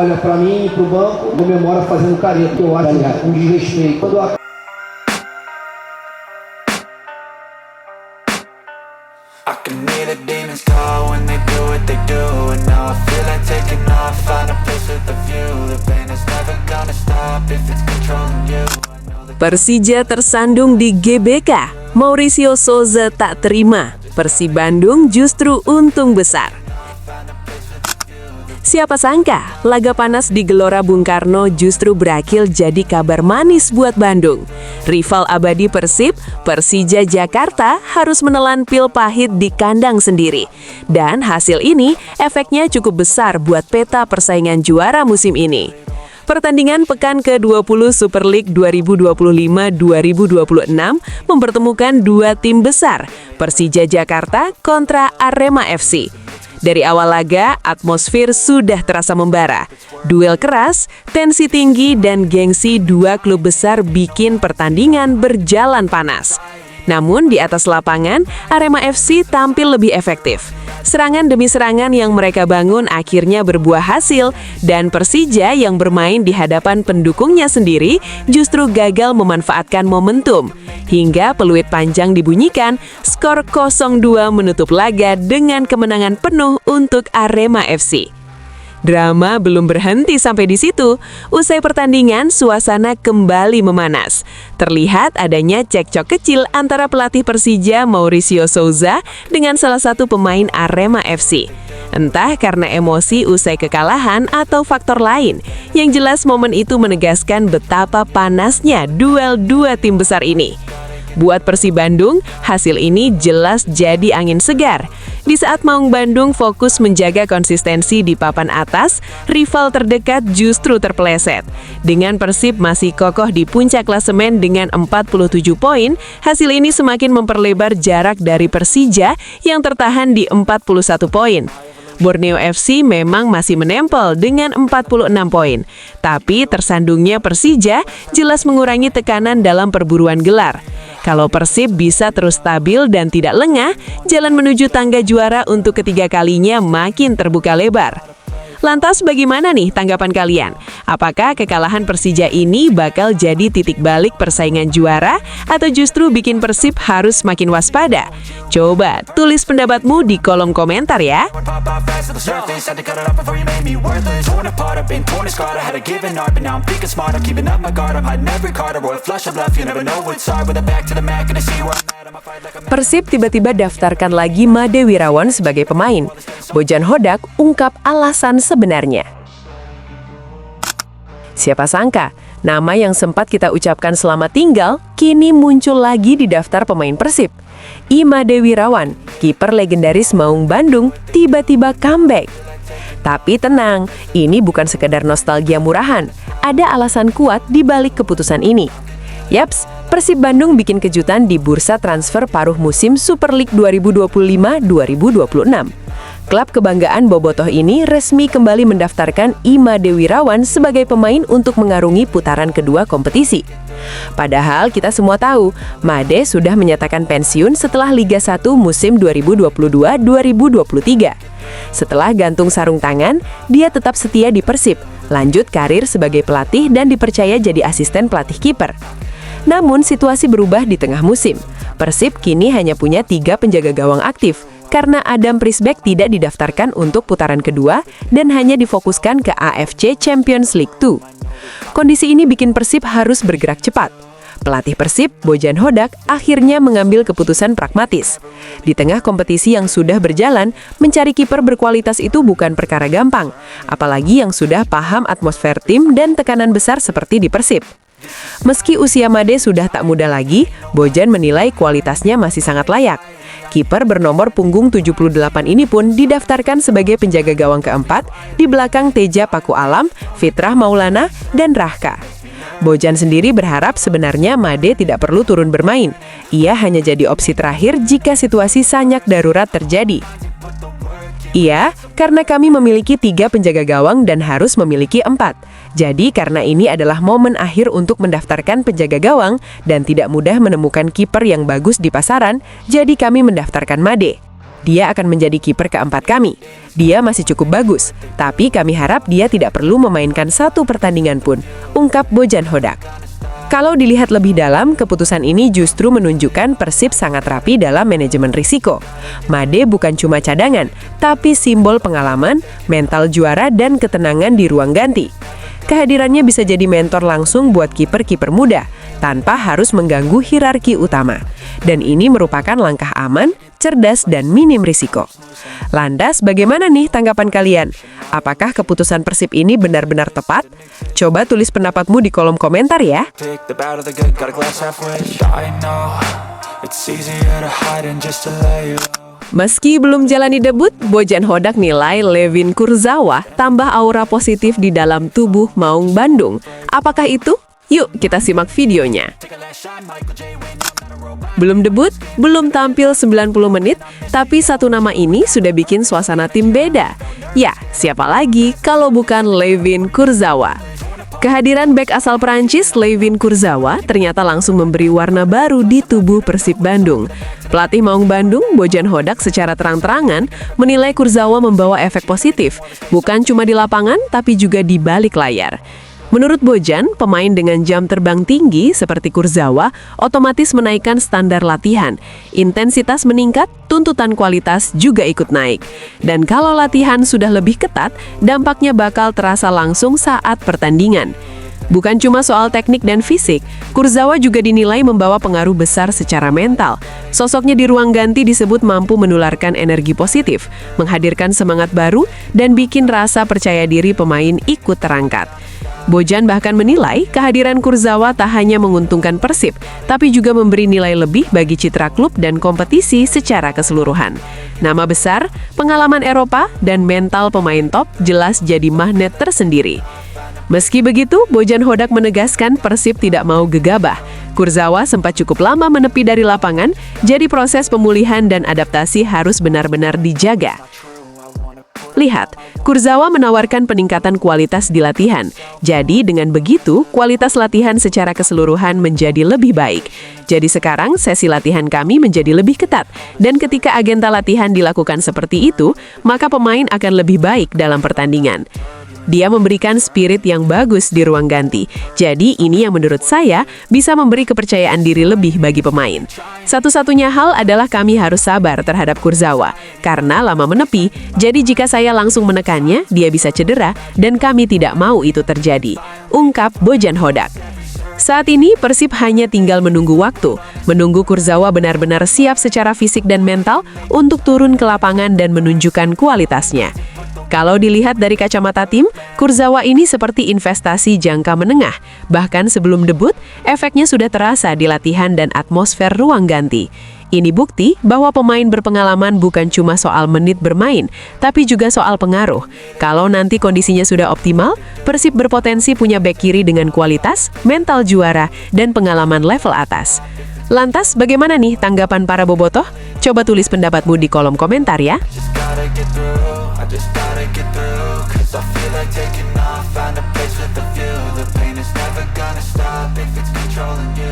Olha para mim e para o banco, comemora fazendo careta, que eu acho um desrespeito. I can hear the demons call when they do what they do. And now I feel like taking off, find a place with a view. The pain is never gonna stop if it's controlling you. Persija tersandung di GBK, Mauricio Souza tak terima. Persib Bandung justru untung besar. Siapa sangka, laga panas di Gelora Bung Karno justru berakhir jadi kabar manis buat Bandung. Rival abadi Persib, Persija Jakarta harus menelan pil pahit di kandang sendiri. Dan hasil ini efeknya cukup besar buat peta persaingan juara musim ini. Pertandingan pekan ke-20 Super League 2025-2026 mempertemukan dua tim besar, Persija Jakarta kontra Arema FC. Dari awal laga, atmosfer sudah terasa membara. Duel keras, tensi tinggi, dan gengsi dua klub besar bikin pertandingan berjalan panas. Namun di atas lapangan, Arema FC tampil lebih efektif. Serangan demi serangan yang mereka bangun akhirnya berbuah hasil, dan Persija yang bermain di hadapan pendukungnya sendiri justru gagal memanfaatkan momentum. Hingga peluit panjang dibunyikan, skor 0-2 menutup laga dengan kemenangan penuh untuk Arema FC. Drama belum berhenti sampai di situ. Usai pertandingan, suasana kembali memanas. Terlihat adanya cekcok kecil antara pelatih Persija Mauricio Souza dengan salah satu pemain Arema FC. Entah karena emosi usai kekalahan atau faktor lain. Yang jelas momen itu menegaskan betapa panasnya duel dua tim besar ini. Buat Persib Bandung, hasil ini jelas jadi angin segar. Di saat Maung Bandung fokus menjaga konsistensi di papan atas, rival terdekat justru terpeleset. Dengan Persib masih kokoh di puncak klasemen dengan 47 poin, hasil ini semakin memperlebar jarak dari Persija yang tertahan di 41 poin. Borneo FC memang masih menempel dengan 46 poin, tapi tersandungnya Persija jelas mengurangi tekanan dalam perburuan gelar. Kalau Persib bisa terus stabil dan tidak lengah, jalan menuju tangga juara untuk ketiga kalinya makin terbuka lebar. Lantas bagaimana nih tanggapan kalian? Apakah kekalahan Persija ini bakal jadi titik balik persaingan juara atau justru bikin Persib harus makin waspada? Coba tulis pendapatmu di kolom komentar ya. Persib tiba-tiba daftarkan lagi Made Wirawan sebagai pemain. Bojan Hodak ungkap alasan sebenarnya. Siapa sangka, nama yang sempat kita ucapkan selamat tinggal, kini muncul lagi di daftar pemain Persib. Made Wirawan, kiper legendaris Maung Bandung, tiba-tiba comeback. Tapi tenang, ini bukan sekedar nostalgia murahan. Ada alasan kuat di balik keputusan ini. Yaps, Persib Bandung bikin kejutan di bursa transfer paruh musim Super League 2025-2026. Klub kebanggaan Bobotoh ini resmi kembali mendaftarkan Made Wirawan sebagai pemain untuk mengarungi putaran kedua kompetisi. Padahal kita semua tahu, Made sudah menyatakan pensiun setelah Liga 1 musim 2022-2023. Setelah gantung sarung tangan, dia tetap setia di Persib, lanjut karir sebagai pelatih dan dipercaya jadi asisten pelatih kiper. Namun situasi berubah di tengah musim. Persib kini hanya punya 3 penjaga gawang aktif, karena Adam Prisbeck tidak didaftarkan untuk putaran kedua dan hanya difokuskan ke AFC Champions League 2. Kondisi ini bikin Persib harus bergerak cepat. Pelatih Persib, Bojan Hodak, akhirnya mengambil keputusan pragmatis. Di tengah kompetisi yang sudah berjalan, mencari kiper berkualitas itu bukan perkara gampang, apalagi yang sudah paham atmosfer tim dan tekanan besar seperti di Persib. Meski usia Made sudah tak muda lagi, Bojan menilai kualitasnya masih sangat layak. Kiper bernomor punggung 78 ini pun didaftarkan sebagai penjaga gawang keempat di belakang Teja Paku Alam, Fitrah Maulana, dan Rahka. Bojan sendiri berharap sebenarnya Made tidak perlu turun bermain. Ia hanya jadi opsi terakhir jika situasi sangat darurat terjadi. Iya, karena kami memiliki 3 penjaga gawang dan harus memiliki 4. Jadi karena ini adalah momen akhir untuk mendaftarkan penjaga gawang dan tidak mudah menemukan kiper yang bagus di pasaran, jadi kami mendaftarkan Made. dia akan menjadi kiper keempat kami. Dia masih cukup bagus, tapi kami harap dia tidak perlu memainkan satu pertandingan pun, ungkap Bojan Hodak. Kalau dilihat lebih dalam, keputusan ini justru menunjukkan Persib sangat rapi dalam manajemen risiko. Made bukan cuma cadangan, tapi simbol pengalaman, mental juara, dan ketenangan di ruang ganti. Kehadirannya bisa jadi mentor langsung buat kiper-kiper muda, tanpa harus mengganggu hierarki utama. Dan ini merupakan langkah aman, cerdas, dan minim risiko. Lantas, bagaimana nih tanggapan kalian? Apakah keputusan Persib ini benar-benar tepat? Coba tulis pendapatmu di kolom komentar ya. Take the bad or the good, got a glass halfway. I know it's easier to hide than just to lay low. Meski belum jalani debut, Bojan Hodak nilai Levin Kurzawa tambah aura positif di dalam tubuh Maung Bandung. Apakah itu? Yuk kita simak videonya. Belum debut, belum tampil 90 menit, tapi satu nama ini sudah bikin suasana tim beda. Ya, siapa lagi kalau bukan Levin Kurzawa? Kehadiran bek asal Prancis, Levin Kurzawa, ternyata langsung memberi warna baru di tubuh Persib Bandung. Pelatih Maung Bandung, Bojan Hodak, secara terang-terangan menilai Kurzawa membawa efek positif, bukan cuma di lapangan, tapi juga di balik layar. Menurut Bojan, pemain dengan jam terbang tinggi seperti Kurzawa otomatis menaikkan standar latihan. Intensitas meningkat, tuntutan kualitas juga ikut naik. Dan kalau latihan sudah lebih ketat, dampaknya bakal terasa langsung saat pertandingan. Bukan cuma soal teknik dan fisik, Kurzawa juga dinilai membawa pengaruh besar secara mental. Sosoknya di ruang ganti disebut mampu menularkan energi positif, menghadirkan semangat baru, dan bikin rasa percaya diri pemain ikut terangkat. Bojan bahkan menilai kehadiran Kurzawa tak hanya menguntungkan Persib, tapi juga memberi nilai lebih bagi citra klub dan kompetisi secara keseluruhan. Nama besar, pengalaman Eropa, dan mental pemain top jelas jadi magnet tersendiri. Meski begitu, Bojan Hodak menegaskan Persib tidak mau gegabah. Kurzawa sempat cukup lama menepi dari lapangan, jadi proses pemulihan dan adaptasi harus benar-benar dijaga. Lihat, Kurzawa menawarkan peningkatan kualitas di latihan. Jadi dengan begitu, kualitas latihan secara keseluruhan menjadi lebih baik. Jadi sekarang sesi latihan kami menjadi lebih ketat. Dan ketika agenda latihan dilakukan seperti itu, maka pemain akan lebih baik dalam pertandingan. Dia memberikan spirit yang bagus di ruang ganti. Jadi ini yang menurut saya bisa memberi kepercayaan diri lebih bagi pemain. Satu-satunya hal adalah kami harus sabar terhadap Kurzawa. Karena lama menepi, jadi jika saya langsung menekannya, dia bisa cedera dan kami tidak mau itu terjadi, ungkap Bojan Hodak. Saat ini Persib hanya tinggal menunggu waktu, menunggu Kurzawa benar-benar siap secara fisik dan mental untuk turun ke lapangan dan menunjukkan kualitasnya. Kalau dilihat dari kacamata tim, Kurzawa ini seperti investasi jangka menengah. Bahkan sebelum debut, efeknya sudah terasa di latihan dan atmosfer ruang ganti. Ini bukti bahwa pemain berpengalaman bukan cuma soal menit bermain, tapi juga soal pengaruh. Kalau nanti kondisinya sudah optimal, Persib berpotensi punya bek kiri dengan kualitas, mental juara, dan pengalaman level atas. Lantas, bagaimana nih tanggapan para bobotoh? Coba tulis pendapatmu di kolom komentar ya. Just gotta get through, cause I feel like taking off, find a place with a view. The pain is never gonna stop if it's controlling you.